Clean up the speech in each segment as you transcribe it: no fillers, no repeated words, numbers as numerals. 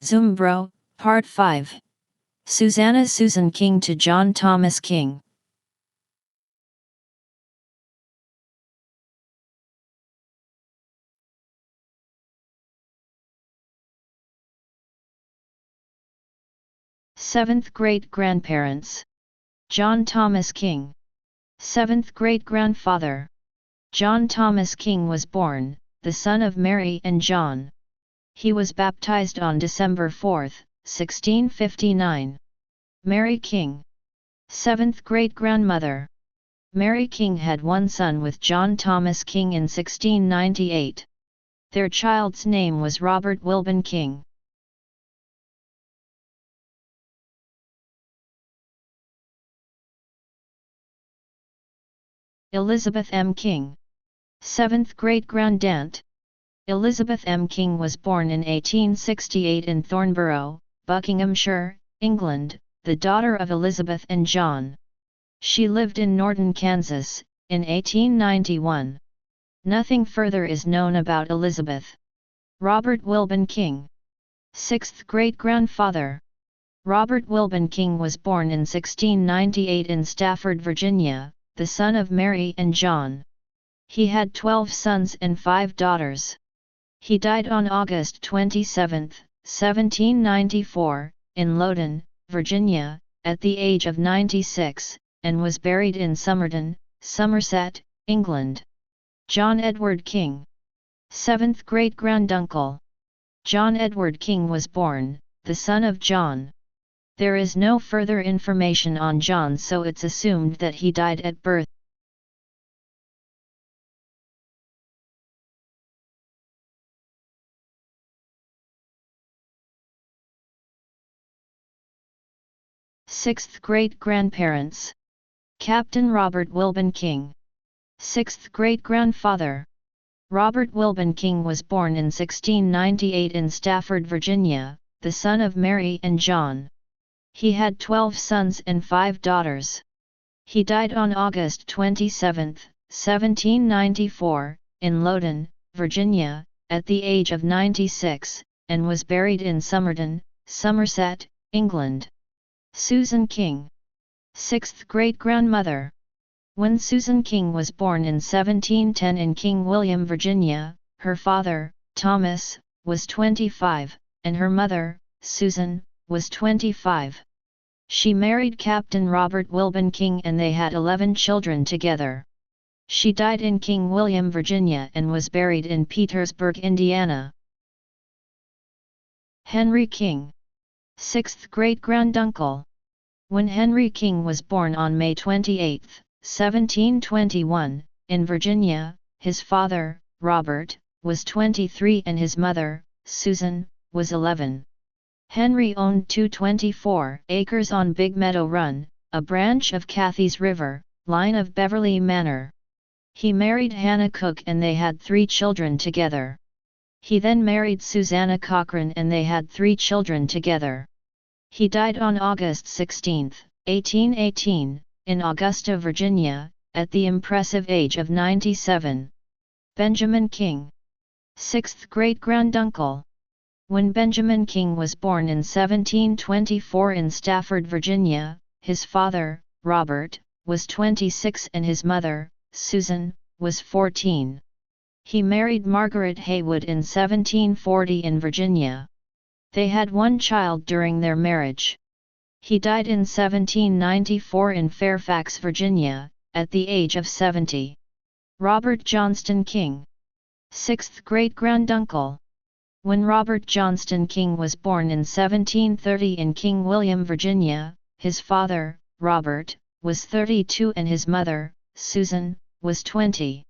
Zumbro, Part 5. Susanna Susan King to John Thomas King. Seventh great-grandparents. John Thomas King. Seventh great-grandfather. John Thomas King was born, the son of Mary and John. He was baptized on December 4, 1659. Mary King. Seventh great-grandmother. Mary King had one son with John Thomas King in 1698. Their child's name was Robert Wilbon King. Elizabeth M. King. Seventh great-grandaunt. Elizabeth M. King was born in 1868 in Thornborough, Buckinghamshire, England, the daughter of Elizabeth and John. She lived in Norton, Kansas, in 1891. Nothing further is known about Elizabeth. Robert Wilbon King. Sixth great-grandfather. Robert Wilbon King was born in 1698 in Stafford, Virginia, the son of Mary and John. He had 12 sons and 5 daughters. He died on August 27, 1794, in Loudoun, Virginia, at the age of 96, and was buried in Somerton, Somerset, England. John Edward King. Seventh great-granduncle. John Edward King was born, the son of John. There is no further information on John, so it's assumed that he died at birth. Sixth great-grandparents. Captain Robert Wilbon King. Sixth great-grandfather. Robert Wilbon King was born in 1698 in Stafford, Virginia, the son of Mary and John. He had 12 sons and 5 daughters. He died on August 27, 1794, in Loudoun, Virginia, at the age of 96, and was buried in Somerton, Somerset, England. Susan King. Sixth great-grandmother. When Susan King was born in 1710 in King William, Virginia, her father, Thomas, was 25, and her mother, Susan, was 25. She married Captain Robert Wilbon King and they had 11 children together. She died in King William, Virginia and was buried in Petersburg, Indiana. Henry King. Sixth great-granduncle. When Henry King was born on May 28, 1721, in Virginia, his father, Robert, was 23 and his mother, Susan, was 11. Henry owned 224 acres on Big Meadow Run, a branch of Cathy's River, line of Beverly Manor. He married Hannah Cook and they had 3 children together. He then married Susanna Cochran and they had 3 children together. He died on August 16, 1818, in Augusta, Virginia, at the impressive age of 97. Benjamin King. Sixth great-granduncle. When Benjamin King was born in 1724 in Stafford, Virginia, his father, Robert, was 26 and his mother, Susan, was 14. He married Margaret Haywood in 1740 in Virginia. They had 1 child during their marriage. He died in 1794 in Fairfax, Virginia, at the age of 70. Robert Johnston King. Sixth great-granduncle. When Robert Johnston King was born in 1730 in King William, Virginia, his father, Robert, was 32 and his mother, Susan, was 20.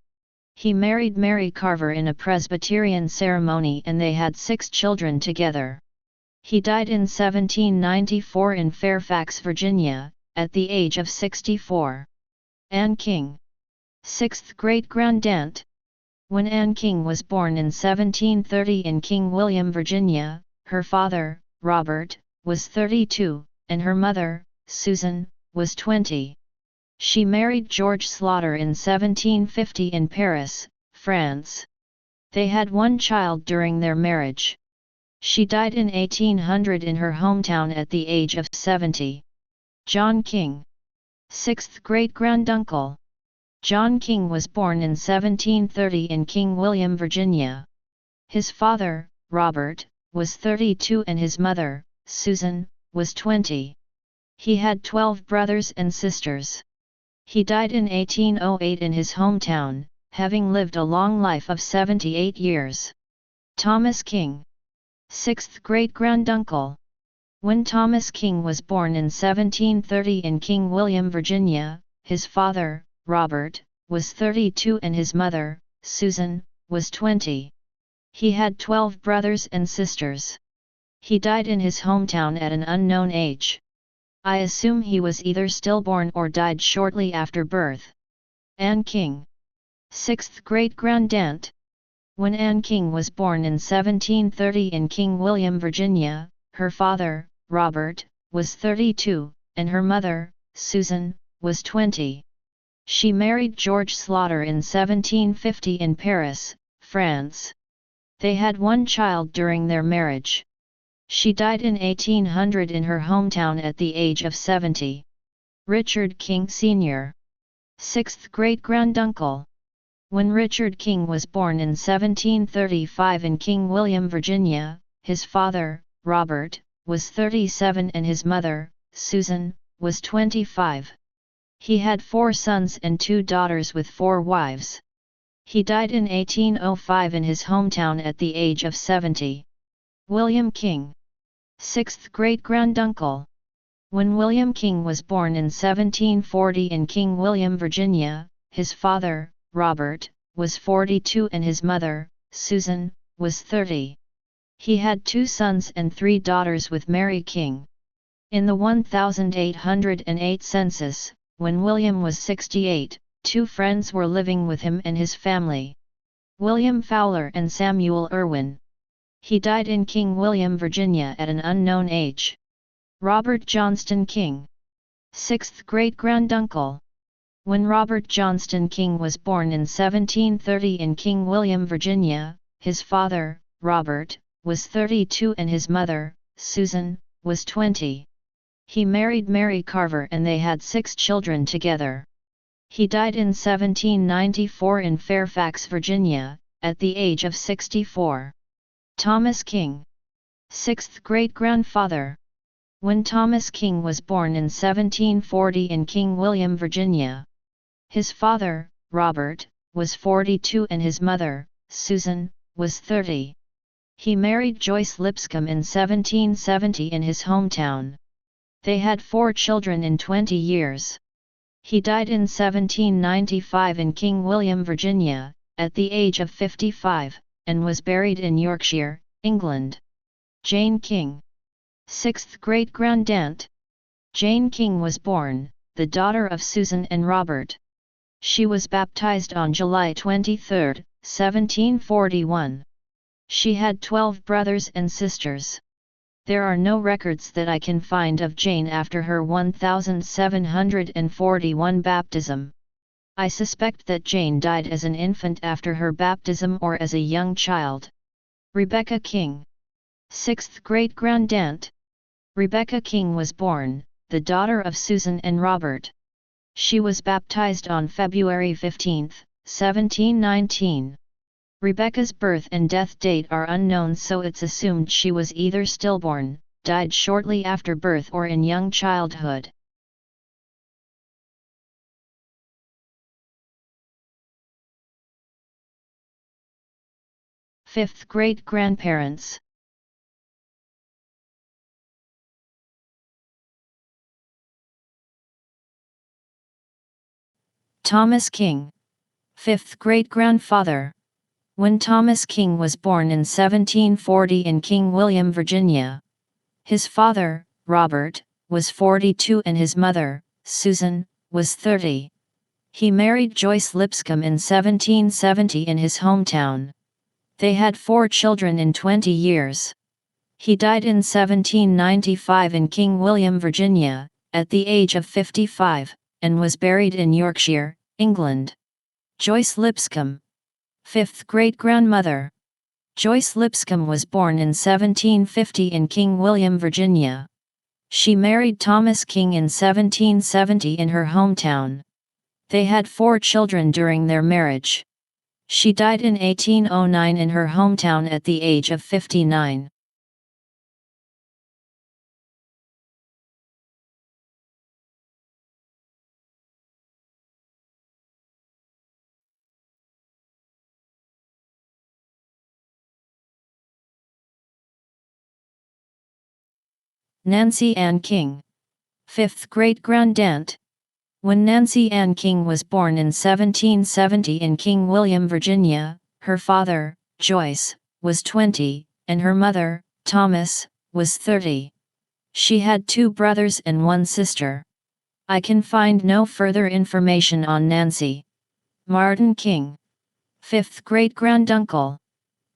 He married Mary Carver in a Presbyterian ceremony and they had 6 children together. He died in 1794 in Fairfax, Virginia, at the age of 64. Anne King. Sixth great-grandaunt. When Anne King was born in 1730 in King William, Virginia, her father, Robert, was 32, and her mother, Susan, was 20. She married George Slaughter in 1750 in Paris, France. They had 1 child during their marriage. She died in 1800 in her hometown at the age of 70. John King. 6th great-granduncle. John King was born in 1730 in King William, Virginia. His father, Robert, was 32 and his mother, Susan, was 20. He had 12 brothers and sisters. He died in 1808 in his hometown, having lived a long life of 78 years. Thomas King. 6th great-granduncle. When Thomas King was born in 1730 in King William, Virginia, his father, Robert, was 32 and his mother, Susan, was 20. He had 12 brothers and sisters. He died in his hometown at an unknown age. I assume he was either stillborn or died shortly after birth. Anne King. 6th great-grandaunt. When Anne King was born in 1730 in King William, Virginia, her father, Robert, was 32, and her mother, Susan, was 20. She married George Slaughter in 1750 in Paris, France. They had one child during their marriage. She died in 1800 in her hometown at the age of 70. Richard King Sr. 6th great-granduncle. When Richard King was born in 1735 in King William, Virginia, his father, Robert, was 37 and his mother, Susan, was 25. He had 4 sons and 2 daughters with 4 wives. He died in 1805 in his hometown at the age of 70. William King. 6th great-granduncle. When William King was born in 1740 in King William, Virginia, his father, Robert, was 42 and his mother, Susan, was 30. He had 2 sons and 3 daughters with Mary King. In the 1808 census, when William was 68, 2 friends were living with him and his family. William Fowler and Samuel Irwin. He died in King William, Virginia at an unknown age. Robert Johnston King. 6th great-granduncle. When Robert Johnston King was born in 1730 in King William, Virginia, his father, Robert, was 32 and his mother, Susan, was 20. He married Mary Carver and they had 6 children together. He died in 1794 in Fairfax, Virginia, at the age of 64. Thomas King. 6th great-grandfather. When Thomas King was born in 1740 in King William, Virginia, his father, Robert, was 42 and his mother, Susan, was 30. He married Joyce Lipscomb in 1770 in his hometown. They had 4 children in 20 years. He died in 1795 in King William, Virginia, at the age of 55, and was buried in Yorkshire, England. Jane King. 6th great-grandaunt. Jane King was born, the daughter of Susan and Robert. She was baptized on July 23, 1741. She had 12 brothers and sisters. There are no records that I can find of Jane after her 1741 baptism. I suspect that Jane died as an infant after her baptism or as a young child. Rebecca King. 6th great-grandaunt. Rebecca King was born, the daughter of Susan and Robert. She was baptized on February 15, 1719. Rebecca's birth and death date are unknown, so it's assumed she was either stillborn, died shortly after birth or in young childhood. Fifth great-grandparents. Thomas King. 5th great-grandfather. When Thomas King was born in 1740 in King William, Virginia, his father, Robert, was 42 and his mother, Susan, was 30. He married Joyce Lipscomb in 1770 in his hometown. They had 4 children in 20 years. He died in 1795 in King William, Virginia, at the age of 55, and was buried in Yorkshire, England. Joyce Lipscomb. 5th great-grandmother. Joyce Lipscomb was born in 1750 in King William, Virginia. She married Thomas King in 1770 in her hometown. They had 4 children during their marriage. She died in 1809 in her hometown at the age of 59. Nancy Ann King. 5th great-grandaunt. When Nancy Ann King was born in 1770 in King William, Virginia, her father, Joyce, was 20, and her mother, Thomas, was 30. She had 2 brothers and 1 sister. I can find no further information on Nancy. Martin King. 5th great-granduncle.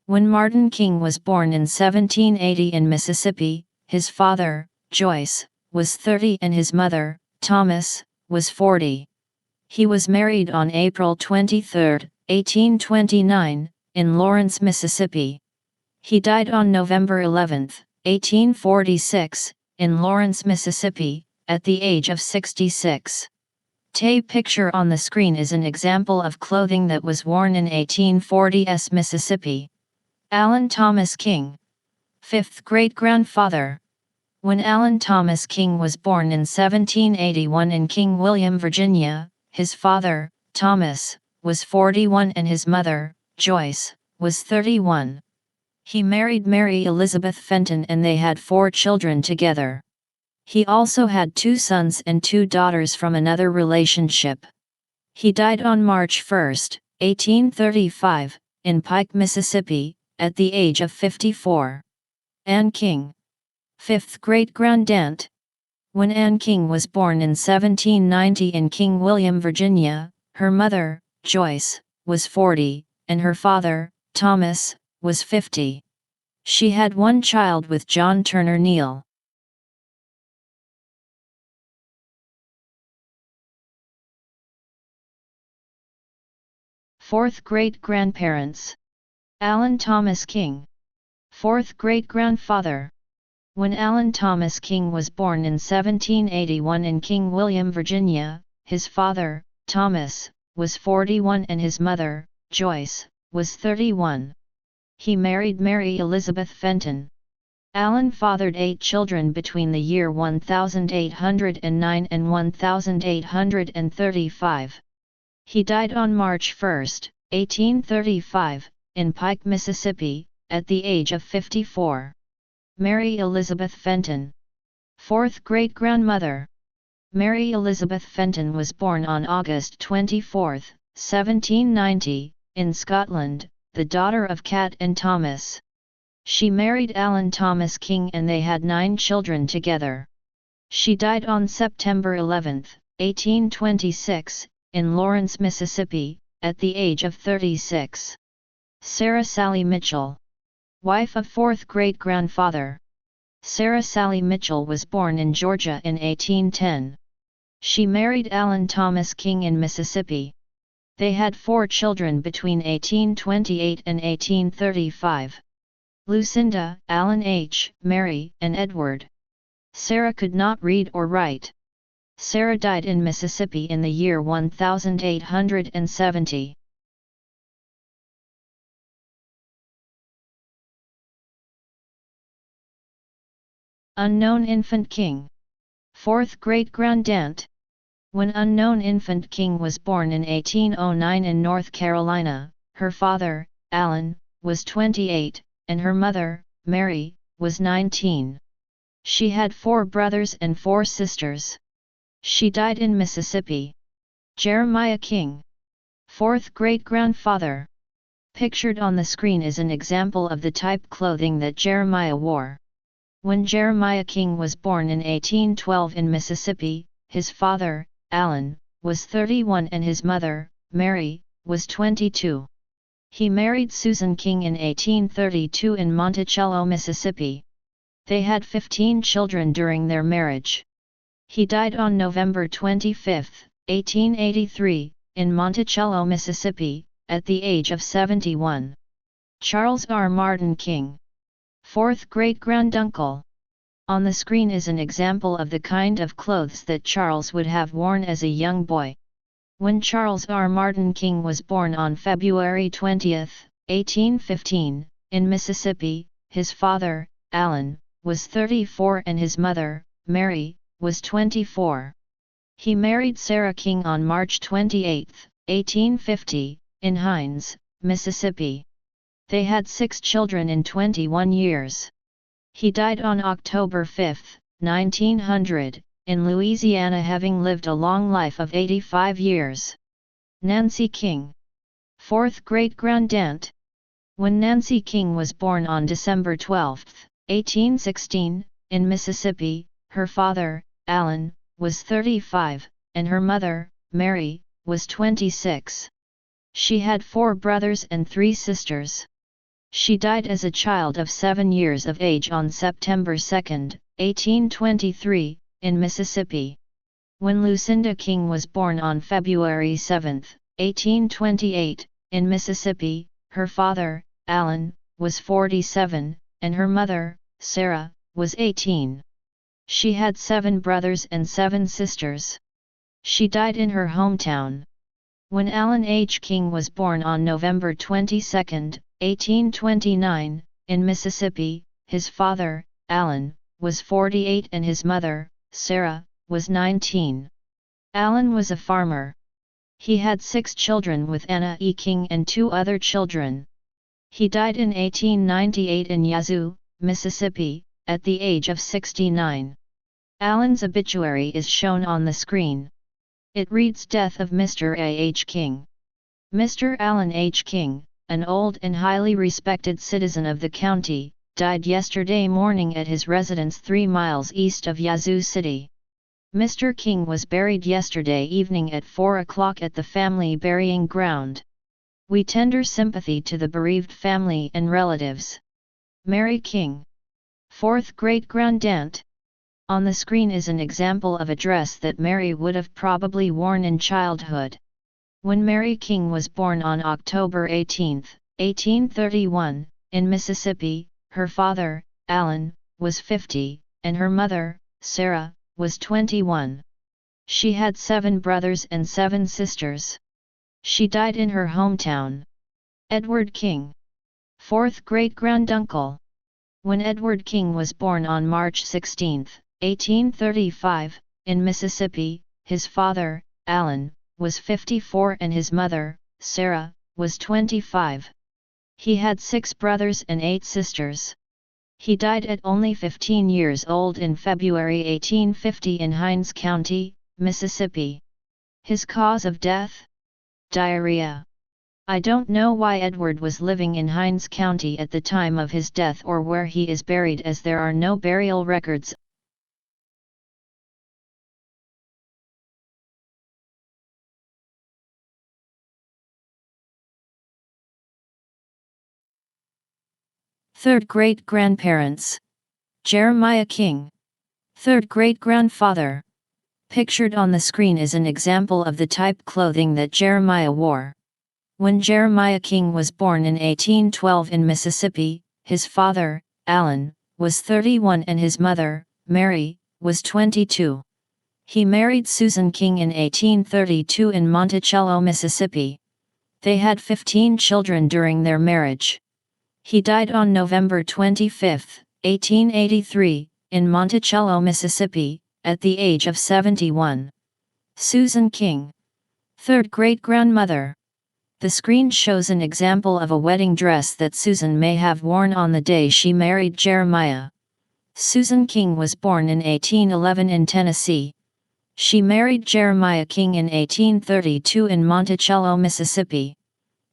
When Martin King was born in 1780 in Mississippi, his father, Joyce, was 30 and his mother, Thomas, was 40. He was married on April 23, 1829, in Lawrence, Mississippi. He died on November 11, 1846, in Lawrence, Mississippi, at the age of 66. The picture on the screen is an example of clothing that was worn in 1840s Mississippi. Allen Thomas King. 5th great-grandfather. When Allen Thomas King was born in 1781 in King William, Virginia, his father, Thomas, was 41 and his mother, Joyce, was 31. He married Mary Elizabeth Fenton and they had 4 children together. He also had 2 sons and 2 daughters from another relationship. He died on March 1, 1835, in Pike, Mississippi, at the age of 54. Ann King. 5th great-grandaunt. When Ann King was born in 1790 in King William, Virginia, her mother, Joyce, was 40, and her father, Thomas, was 50. She had 1 child with John Turner Neal. Fourth great-grandparents. Allen Thomas King. 4th great-grandfather. When Allen Thomas King was born in 1781 in King William, Virginia, his father, Thomas, was 41 and his mother, Joyce, was 31. He married Mary Elizabeth Fenton. Allen fathered 8 children between the year 1809 and 1835. He died on March 1, 1835, in Pike, Mississippi, at the age of 54. Mary Elizabeth Fenton. 4th great-grandmother. Mary Elizabeth Fenton was born on August 24, 1790, in Scotland, the daughter of Cat and Thomas. She married Allen Thomas King and they had 9 children together. She died on September 11, 1826, in Lawrence, Mississippi, at the age of 36. Sarah Sally Mitchell. Wife of 4th great-grandfather. Sarah Sally Mitchell was born in Georgia in 1810. She married Allen Thomas King in Mississippi. They had 4 children between 1828 and 1835. Lucinda, Allen H., Mary, and Edward. Sarah could not read or write. Sarah died in Mississippi in the year 1870. Unknown infant king. 4th great-grandaunt. When unknown infant king was born in 1809 in North Carolina, her father, Allen, was 28, and her mother, Mary, was 19. She had 4 brothers and 4 sisters. She died in Mississippi. Jeremiah King. 4th great-grandfather. Pictured on the screen is an example of the type clothing that Jeremiah wore. When Jeremiah King was born in 1812 in Mississippi, his father, Allen, was 31 and his mother, Mary, was 22. He married Susan King in 1832 in Monticello, Mississippi. They had 15 children during their marriage. He died on November 25, 1883, in Monticello, Mississippi, at the age of 71. Charles R. Martin King. Fourth great-granduncle. On the screen is an example of the kind of clothes that Charles would have worn as a young boy. When Charles R. Martin King was born on February 20, 1815, in Mississippi, his father, Allen, was 34 and his mother, Mary, was 24. He married Sarah King on March 28, 1850, in Hines, Mississippi. They had 6 children in 21 years. He died on October 5, 1900, in Louisiana, having lived a long life of 85 years. Nancy King. Fourth great-grandaunt. When Nancy King was born on December 12, 1816, in Mississippi, her father, Allen, was 35, and her mother, Mary, was 26. She had 4 brothers and 3 sisters. She died as a child of 7 years of age on September 2, 1823, in Mississippi. When Lucinda King was born on February 7, 1828, in Mississippi, her father, Allen, was 47, and her mother, Sarah, was 18. She had 7 brothers and 7 sisters. She died in her hometown. When Allen H. King was born on November 22, 1829, in Mississippi, his father, Allen, was 48 and his mother, Sarah, was 19. Allen was a farmer. He had 6 children with Anna E. King and 2 other children. He died in 1898 in Yazoo, Mississippi, at the age of 69. Allen's obituary is shown on the screen. It reads: Death of Mr. A. H. King. Mr. Allen H. King, an old and highly respected citizen of the county, died yesterday morning at his residence 3 miles east of Yazoo City. Mr. King was buried yesterday evening at 4 o'clock at the family burying ground. We tender sympathy to the bereaved family and relatives. Mary King. Fourth great-grandaunt. On the screen is an example of a dress that Mary would have probably worn in childhood. When Mary King was born on October 18, 1831, in Mississippi, her father, Allen, was 50, and her mother, Sarah, was 21. She had 7 brothers and 7 sisters. She died in her hometown. Edward King. Fourth great-granduncle. When Edward King was born on March 16, 1835, in Mississippi, his father, Allen, was 54 and his mother, Sarah, was 25. He had 6 brothers and 8 sisters. He died at only 15 years old in February 1850 in Hines County, Mississippi. His cause of death? Diarrhea. I don't know why Edward was living in Hines County at the time of his death or where he is buried, as there are no burial records. Third great-grandparents. Jeremiah King. Third great-grandfather. Pictured on the screen is an example of the type clothing that Jeremiah wore. When Jeremiah King was born in 1812 in Mississippi, his father, Allen, was 31 and his mother, Mary, was 22. He married Susan King in 1832 in Monticello, Mississippi. They had 15 children during their marriage. He died on November 25, 1883, in Monticello, Mississippi, at the age of 71. Susan King. Third great-grandmother. The screen shows an example of a wedding dress that Susan may have worn on the day she married Jeremiah. Susan King was born in 1811 in Tennessee. She married Jeremiah King in 1832 in Monticello, Mississippi.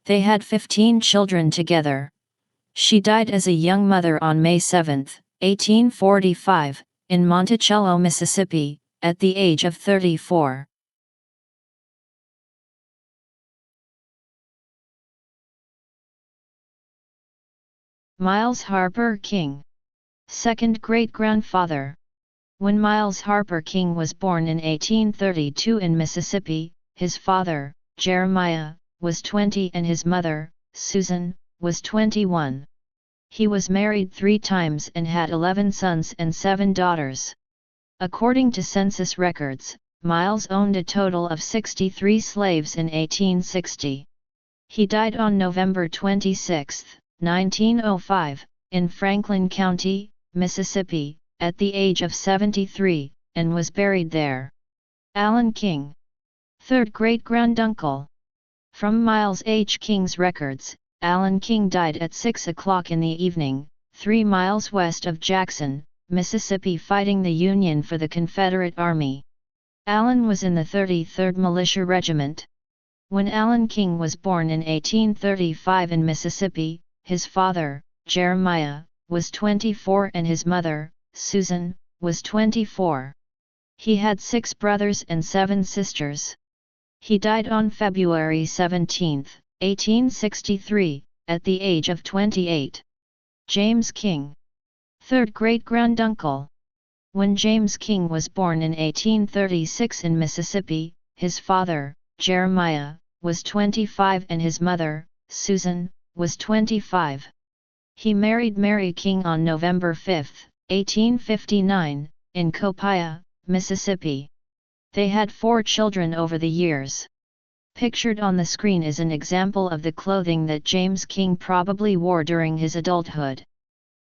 They had 15 children together. She died as a young mother on May 7, 1845, in Monticello, Mississippi, at the age of 34. Miles Harper King. Second great-grandfather. When Miles Harper King was born in 1832 in Mississippi, his father, Jeremiah, was 20 and his mother, Susan, was 21. He was married 3 times and had 11 sons and 7 daughters. According to census records, Miles owned a total of 63 slaves in 1860. He died on November 26, 1905, in Franklin County, Mississippi, at the age of 73, and was buried there. Alan King, third great-granduncle. From Miles H. King's records, Alan King died at 6 o'clock in the evening, 3 miles west of Jackson, Mississippi, fighting the Union for the Confederate Army. Alan was in the 33rd Militia Regiment. When Alan King was born in 1835 in Mississippi, his father, Jeremiah, was 24 and his mother, Susan, was 24. He had 6 brothers and 7 sisters. He died on February 17, 1863, at the age of 28. James King, third great-granduncle. When James King was born in 1836 in Mississippi, his father, Jeremiah, was 25 and his mother, Susan, was 25. He married Mary King on November 5, 1859, in Copiah, Mississippi. They had 4 children over the years. Pictured on the screen is an example of the clothing that James King probably wore during his adulthood.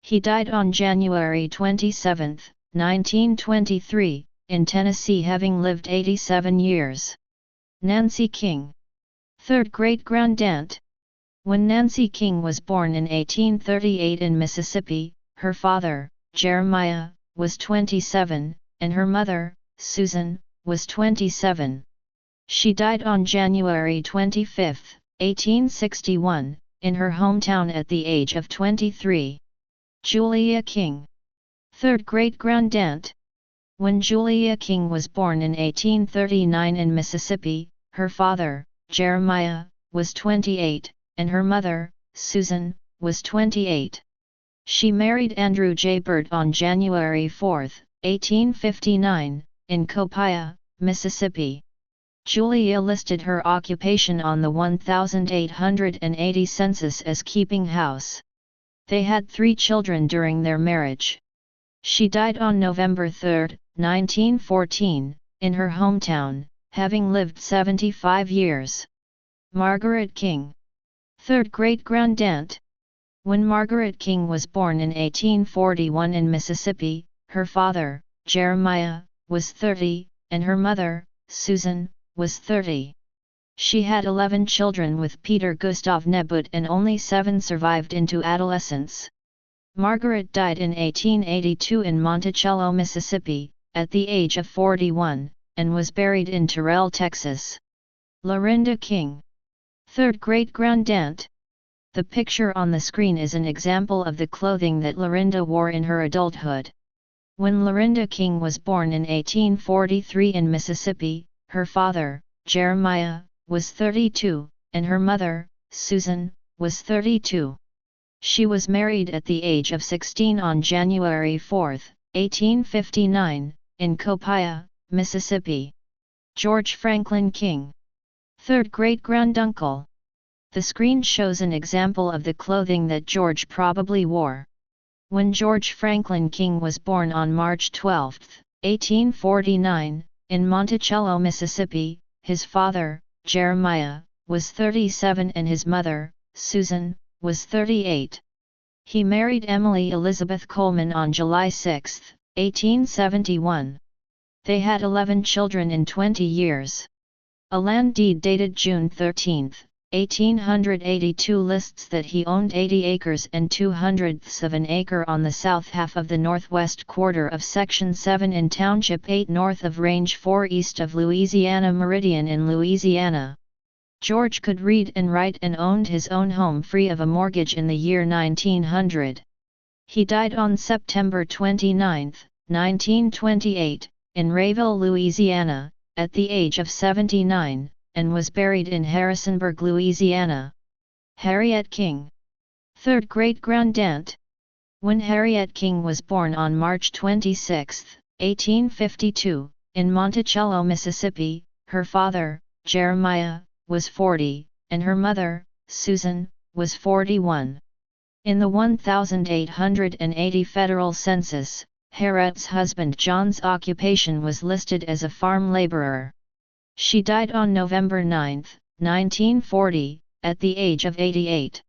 He died on January 27, 1923, in Tennessee, having lived 87 years. Nancy King, third great-grandaunt. When Nancy King was born in 1838 in Mississippi, her father, Jeremiah, was 27, and her mother, Susan, was 27. She died on January 25, 1861, in her hometown at the age of 23. Julia King, third great-grandaunt. When Julia King was born in 1839 in Mississippi, her father, Jeremiah, was 28, and her mother, Susan, was 28. She married Andrew J. Bird on January 4, 1859, in Copiah, Mississippi. Julia listed her occupation on the 1880 census as keeping house. They had 3 children during their marriage. She died on November 3, 1914, in her hometown, having lived 75 years. Margaret King, third great-grandaunt. When Margaret King was born in 1841 in Mississippi, her father, Jeremiah, was 30, and her mother, Susan, was 30. She had 11 children with Peter Gustav Nebut and only 7 survived into adolescence. Margaret died in 1882 in Monticello, Mississippi, at the age of 41, and was buried in Terrell, Texas. Lorinda King, third great-grandaunt. The picture on the screen is an example of the clothing that Lorinda wore in her adulthood. When Lorinda King was born in 1843 in Mississippi, her father, Jeremiah, was 32, and her mother, Susan, was 32. She was married at the age of 16 on January 4, 1859, in Copiah, Mississippi. George Franklin King, third great-granduncle. The screen shows an example of the clothing that George probably wore. When George Franklin King was born on March 12, 1849, in Monticello, Mississippi, his father, Jeremiah, was 37 and his mother, Susan, was 38. He married Emily Elizabeth Coleman on July 6, 1871. They had 11 children in 20 years. A land deed dated June 13, 1882 lists that he owned 80 acres and 2/2 of an acre on the south half of the northwest quarter of Section 7 in Township 8 north of Range 4 east of Louisiana Meridian in Louisiana. George could read and write and owned his own home free of a mortgage in the year 1900. He died on September 29, 1928, in Rayville, Louisiana, at the age of 79, and was buried in Harrisonburg, Louisiana. Harriet King, third great-grandaunt. When Harriet King was born on March 26, 1852, in Monticello, Mississippi, her father, Jeremiah, was 40, and her mother, Susan, was 41. In the 1880 federal census, Harriet's husband John's occupation was listed as a farm laborer. She died on November 9, 1940, at the age of 88.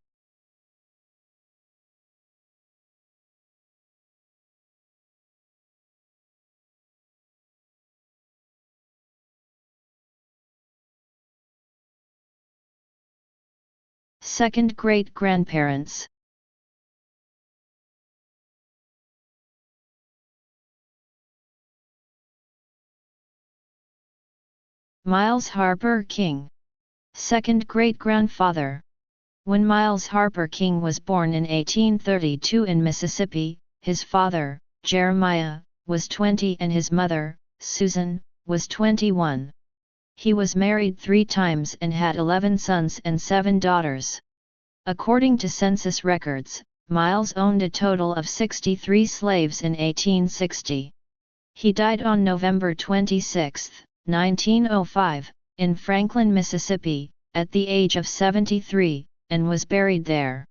Second great-grandparents. Miles Harper King. Second great-grandfather. When Miles Harper King was born in 1832 in Mississippi, his father, Jeremiah, was 20 and his mother, Susan, was 21. He was married 3 times and had 11 sons and 7 daughters. According to census records, Miles owned a total of 63 slaves in 1860. He died on November 26, 1905, in Franklin, Mississippi, at the age of 73, and was buried there.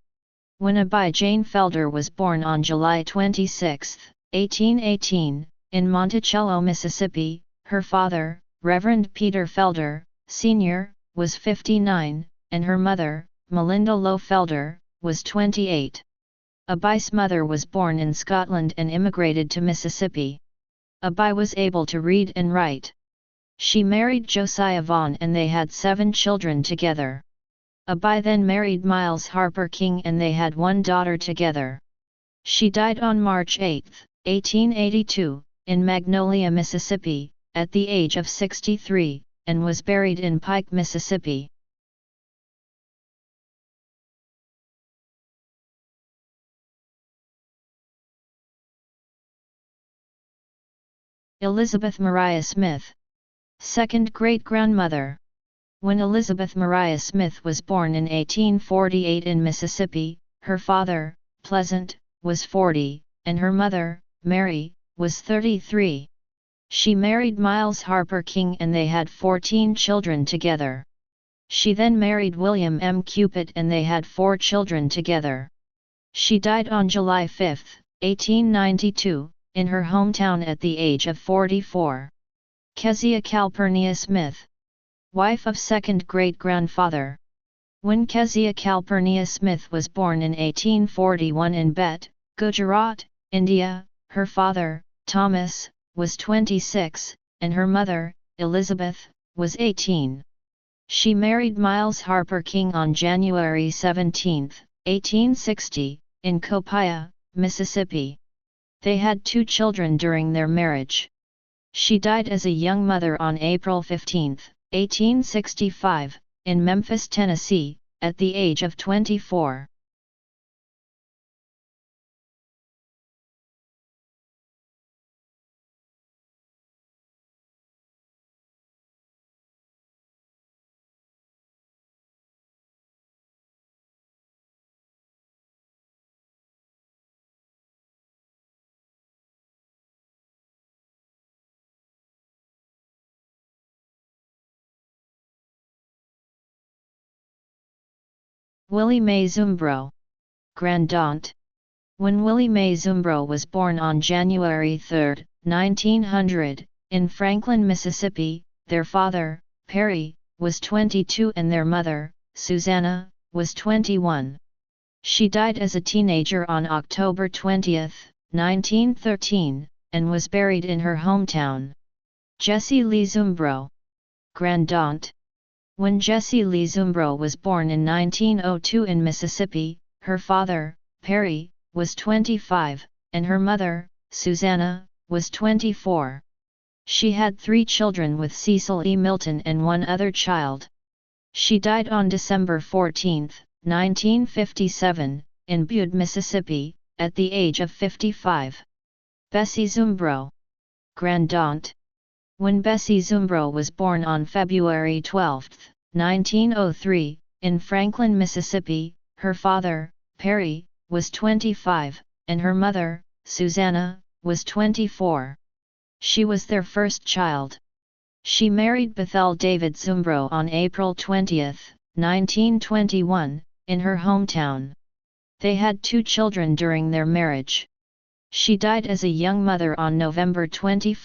When Abby Jane Felder was born on July 26, 1818, in Monticello, Mississippi, her father, Reverend Peter Felder, Sr., was 59, and her mother, Melinda Lowe Felder, was 28. Abby's mother was born in Scotland and immigrated to Mississippi. Abby was able to read and write. She married Josiah Vaughn and they had 7 children together. Abby then married Miles Harper King and they had 1 daughter together. She died on March 8, 1882, in Magnolia, Mississippi, at the age of 63, and was buried in Pike, Mississippi. Elizabeth Mariah Smith. Second great-grandmother. When Elizabeth Mariah Smith was born in 1848 in Mississippi, her father, Pleasant, was 40, and her mother, Mary, was 33. She married Miles Harper King and they had 14 children together. She then married William M. Cupid and they had 4 children together. She died on July 5, 1892, in her hometown at the age of 44. Kezia Calpurnia Smith. Wife of second great-grandfather. When Kezia Calpurnia Smith was born in 1841 in Bet, Gujarat, India, her father, Thomas, was 26, and her mother, Elizabeth, was 18. She married Miles Harper King on January 17, 1860, in Copiah, Mississippi. They had 2 children during their marriage. She died as a young mother on April 15, 1865, in Memphis, Tennessee, at the age of 24. Willie Mae Zumbro. Grandaunt. When Willie Mae Zumbro was born on January 3, 1900, in Franklin, Mississippi, their father, Perry, was 22 and their mother, Susanna, was 21. She died as a teenager on October 20, 1913, and was buried in her hometown. Jessie Lee Zumbro. Grandaunt. When Jessie Lee Zumbro was born in 1902 in Mississippi, her father, Perry, was 25, and her mother, Susanna, was 24. She had 3 children with Cecil E. Milton and 1 other child. She died on December 14, 1957, in Bude, Mississippi, at the age of 55. Bessie Zumbro. Grandaunt. When Bessie Zumbro was born on February 12, 1903, in Franklin, Mississippi, her father, Perry, was 25, and her mother, Susanna, was 24. She was their first child. She married Bethel David Zumbro on April 20, 1921, in her hometown. They had 2 children during their marriage. She died as a young mother on November 21,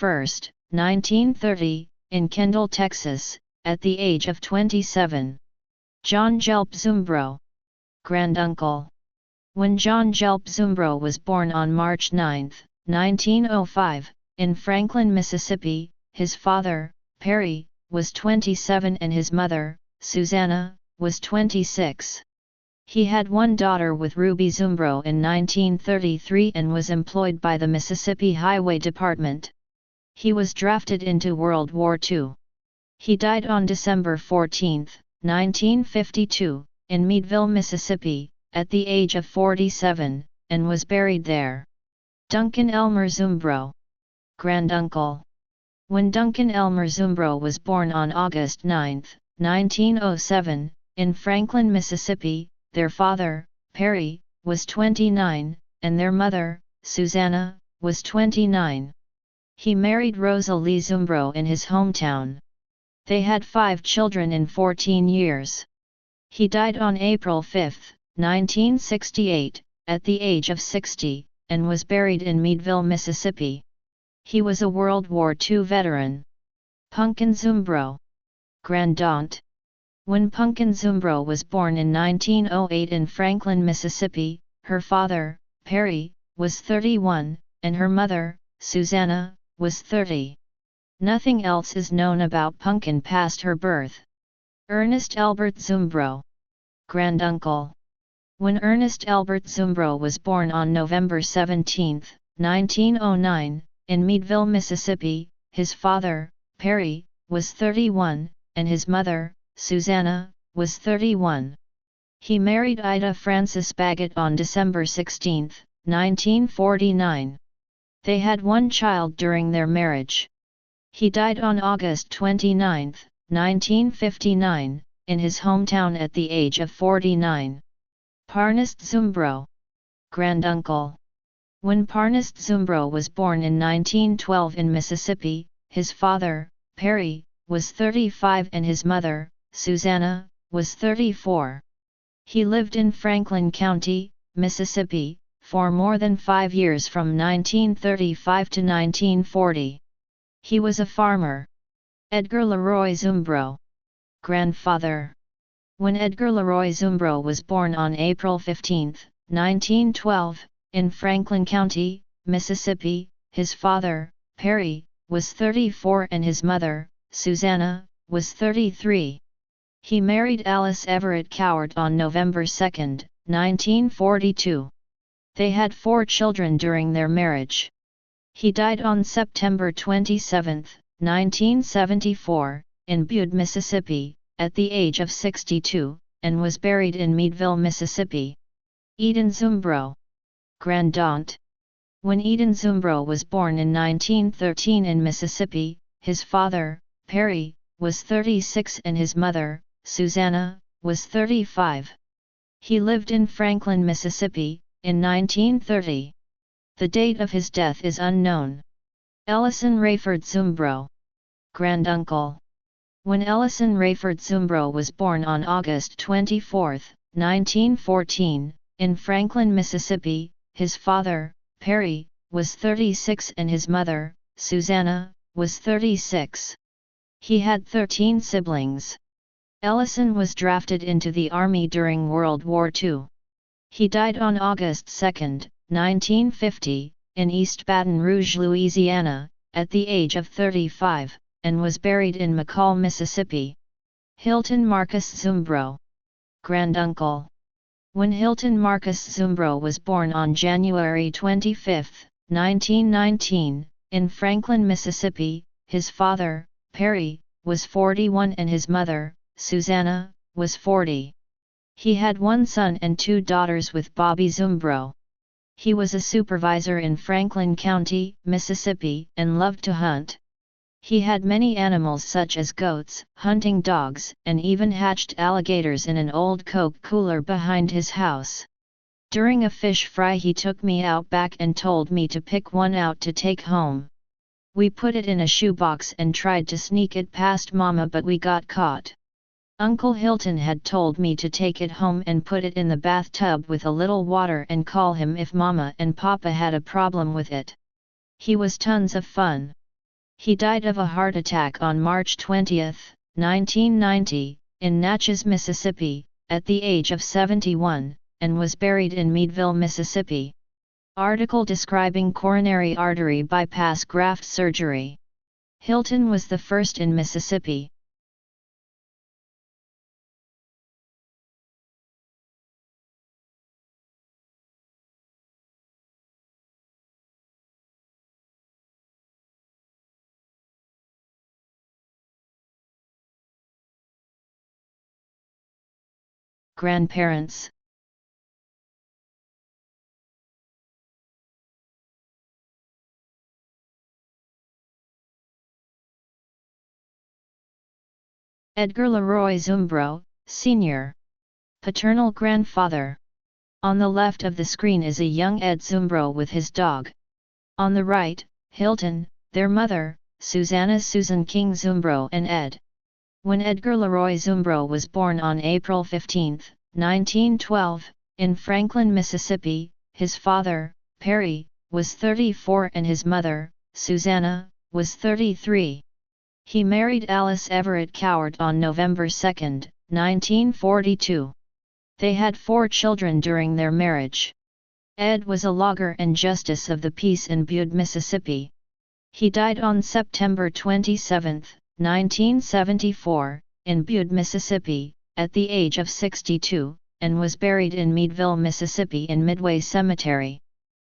1930, in Kendall, Texas, at the age of 27. John Jelp Zumbro. Granduncle. When John Jelp Zumbro was born on March 9, 1905, in Franklin, Mississippi, his father, Perry, was 27 and his mother, Susanna, was 26. He had 1 daughter with Ruby Zumbro in 1933 and was employed by the Mississippi Highway Department. He was drafted into World War II. He died on December 14, 1952, in Meadville, Mississippi, at the age of 47, and was buried there. Duncan Elmer Zumbro. Granduncle. When Duncan Elmer Zumbro was born on August 9, 1907, in Franklin, Mississippi, their father, Perry, was 29, and their mother, Susanna, was 29. He married Rosa Lee Zumbro in his hometown. They had 5 children in 14 years. He died on April 5, 1968, at the age of 60, and was buried in Meadville, Mississippi. He was a World War II veteran. Pumpkin Zumbro. Grandaunt. When Pumpkin Zumbro was born in 1908 in Franklin, Mississippi, her father, Perry, was 31, and her mother, Susanna, was 30. Nothing else is known about Pumpkin past her birth. Ernest Albert Zumbro. Granduncle. When Ernest Albert Zumbro was born on November 17, 1909, in Meadville, Mississippi, his father, Perry, was 31, and his mother, Susanna, was 31. He married Ida Frances Baggett on December 16, 1949. They had 1 child during their marriage. He died on August 29, 1959, in his hometown at the age of 49. Parnest Zumbro. Granduncle. When Parnest Zumbro was born in 1912 in Mississippi, his father, Perry, was 35 and his mother, Susanna, was 34. He lived in Franklin County, Mississippi, for more than 5 years from 1935 to 1940. He was a farmer. Edgar Leroy Zumbro. Grandfather. When Edgar Leroy Zumbro was born on April 15, 1912, in Franklin County, Mississippi, his father, Perry, was 34 and his mother, Susanna, was 33. He married Alice Everett Cowart on November 2, 1942. They had 4 children during their marriage. He died on September 27, 1974, in Butte, Mississippi, at the age of 62, and was buried in Meadville, Mississippi. Eden Zumbro. Grandaunt. When Eden Zumbro was born in 1913 in Mississippi, his father, Perry, was 36 and his mother, Susanna, was 35. He lived in Franklin, Mississippi, in 1930. The date of his death is unknown. Ellison Rayford Zumbro. Granduncle. When Ellison Rayford Zumbro was born on August 24, 1914, in Franklin, Mississippi, his father, Perry, was 36 and his mother, Susanna, was 36. He had 13 siblings. Ellison was drafted into the Army during World War II. He died on August 2, 1950, in East Baton Rouge, Louisiana, at the age of 35, and was buried in McCall, Mississippi. Hilton Marcus Zumbro. Granduncle. When Hilton Marcus Zumbro was born on January 25, 1919, in Franklin, Mississippi, his father, Perry, was 41 and his mother, Susanna, was 40. He had 1 son and 2 daughters with Bobby Zumbro. He was a supervisor in Franklin County, Mississippi, and loved to hunt. He had many animals such as goats, hunting dogs, and even hatched alligators in an old Coke cooler behind his house. During a fish fry he took me out back and told me to pick one out to take home. We put it in a shoebox and tried to sneak it past Mama, but we got caught. Uncle Hilton had told me to take it home and put it in the bathtub with a little water and call him if Mama and Papa had a problem with it. He was tons of fun. He died of a heart attack on March 20, 1990, in Natchez, Mississippi, at the age of 71, and was buried in Meadville, Mississippi. Article describing coronary artery bypass graft surgery. Hilton was the first in Mississippi. Grandparents. Edgar Leroy Zumbro, Sr. Paternal grandfather. On the left of the screen is a young Ed Zumbro with his dog. On the right, Hilton, their mother, Susanna Susan King Zumbro and Ed. When Edgar Leroy Zumbro was born on April 15, 1912, in Franklin, Mississippi, his father, Perry, was 34 and his mother, Susanna, was 33. He married Alice Everett Cowart on November 2, 1942. They had 4 children during their marriage. Ed was a logger and justice of the peace in Butte, Mississippi. He died on September 27, 1974, in Butte, Mississippi, at the age of 62, and was buried in Meadville, Mississippi in Midway Cemetery.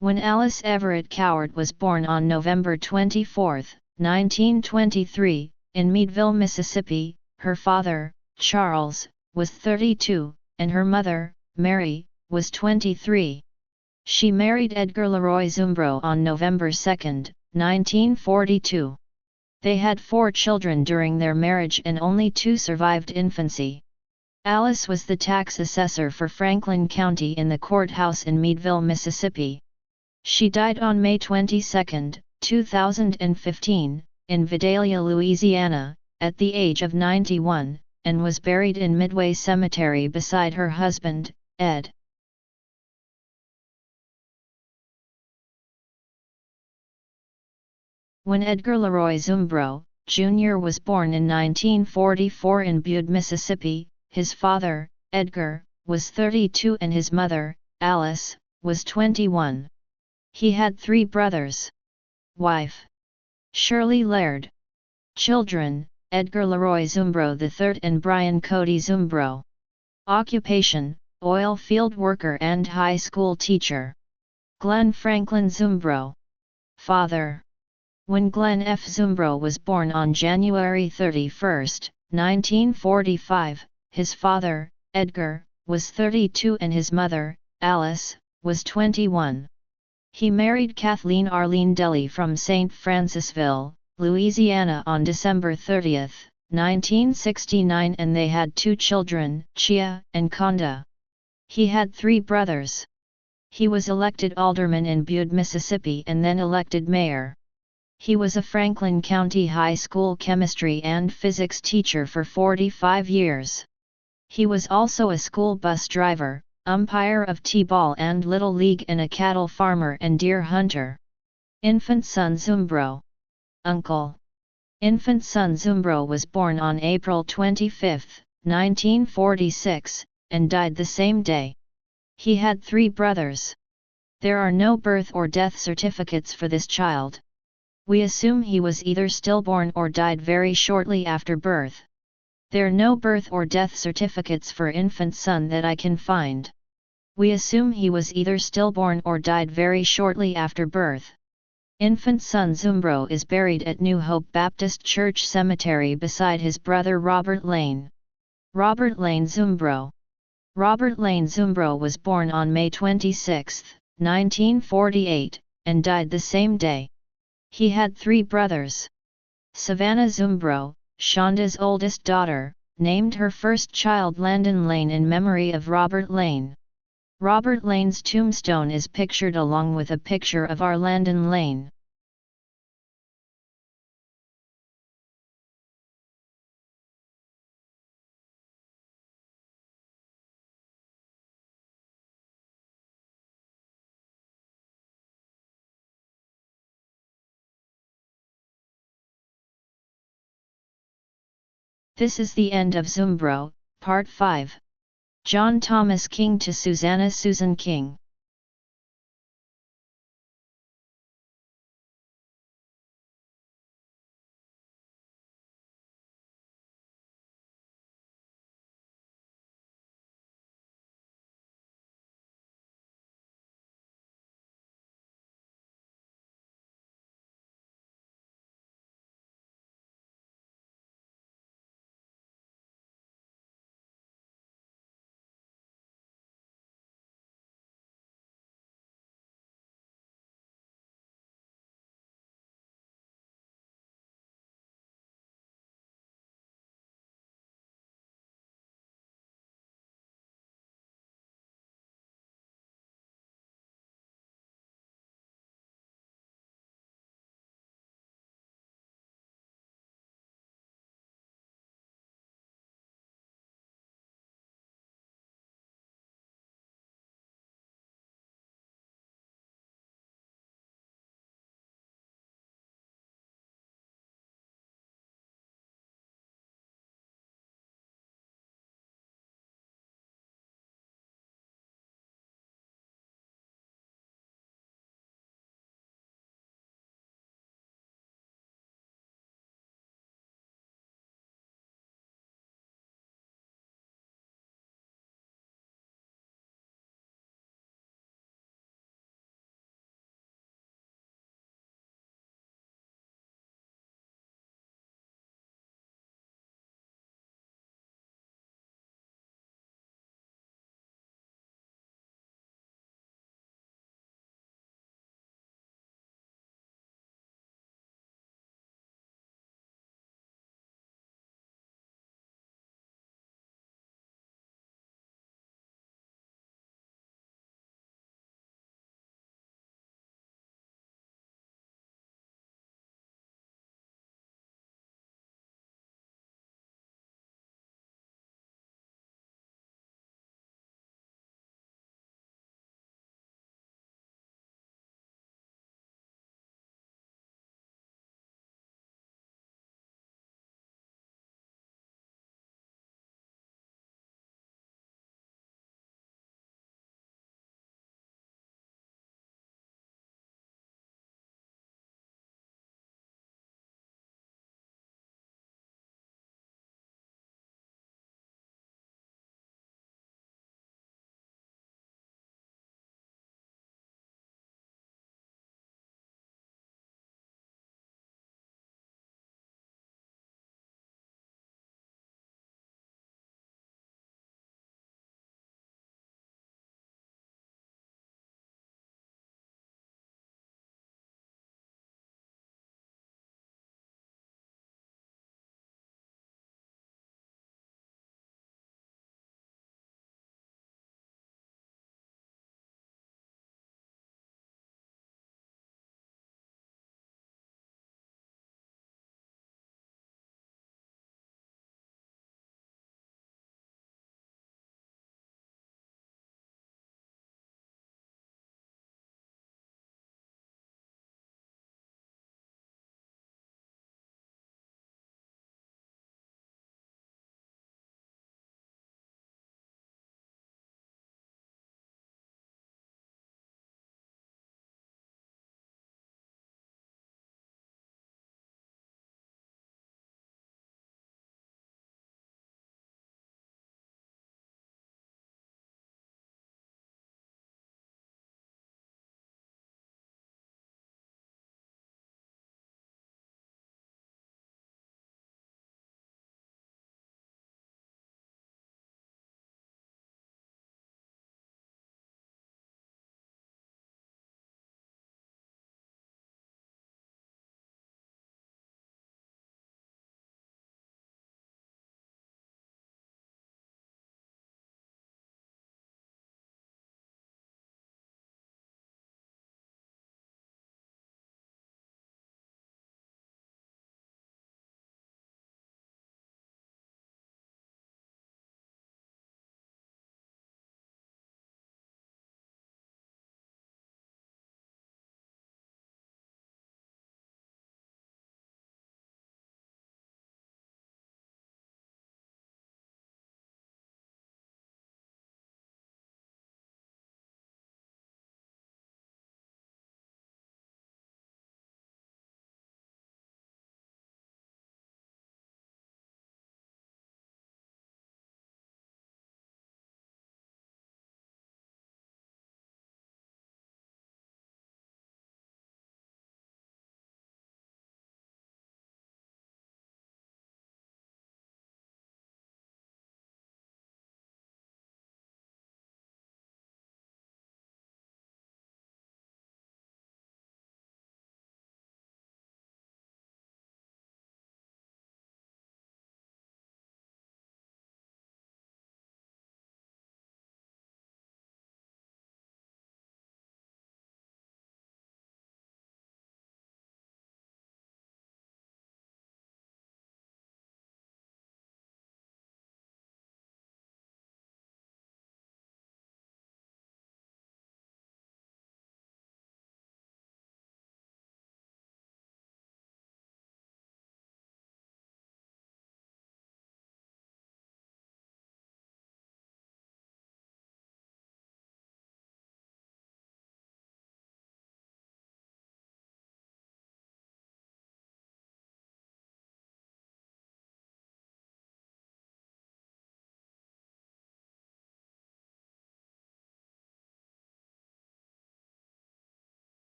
When Alice Everett Cowart was born on November 24, 1923, in Meadville, Mississippi, her father, Charles, was 32, and her mother, Mary, was 23. She married Edgar Leroy Zumbro on November 2, 1942. They had 4 children during their marriage and only 2 survived infancy. Alice was the tax assessor for Franklin County in the courthouse in Meadville, Mississippi. She died on May 22, 2015, in Vidalia, Louisiana, at the age of 91, and was buried in Midway Cemetery beside her husband, Ed. When Edgar Leroy Zumbro, Jr. was born in 1944 in Butte, Mississippi, his father, Edgar, was 32 and his mother, Alice, was 21. He had 3 brothers. Wife: Shirley Laird. Children: Edgar Leroy Zumbro III and Brian Cody Zumbro. Occupation: oil field worker and high school teacher. Glenn Franklin Zumbro. Father. When Glenn F. Zumbro was born on January 31, 1945, his father, Edgar, was 32 and his mother, Alice, was 21. He married Kathleen Arlene Deli from St. Francisville, Louisiana on December 30, 1969, and they had 2 children, Chia and Conda. He had 3 brothers. He was elected alderman in Butte, Mississippi and then elected mayor. He was a Franklin County High School chemistry and physics teacher for 45 years. He was also a school bus driver, umpire of T-ball and Little League, and a cattle farmer and deer hunter. Infant son Zumbro. Uncle. Infant son Zumbro was born on April 25, 1946, and died the same day. He had 3 brothers. There are no birth or death certificates for this child. We assume he was either stillborn or died very shortly after birth. There are no birth or death certificates for infant son that I can find. We assume he was either stillborn or died very shortly after birth. Infant son Zumbro is buried at New Hope Baptist Church Cemetery beside his brother Robert Lane. Robert Lane Zumbro. Robert Lane Zumbro was born on May 26, 1948, and died the same day. He had 3 brothers. Savannah Zumbro, Shonda's oldest daughter, named her first child Landon Lane in memory of Robert Lane. Robert Lane's tombstone is pictured along with a picture of our Landon Lane. This is the end of Zumbro, Part 5. John Thomas King to Susanna Susan King.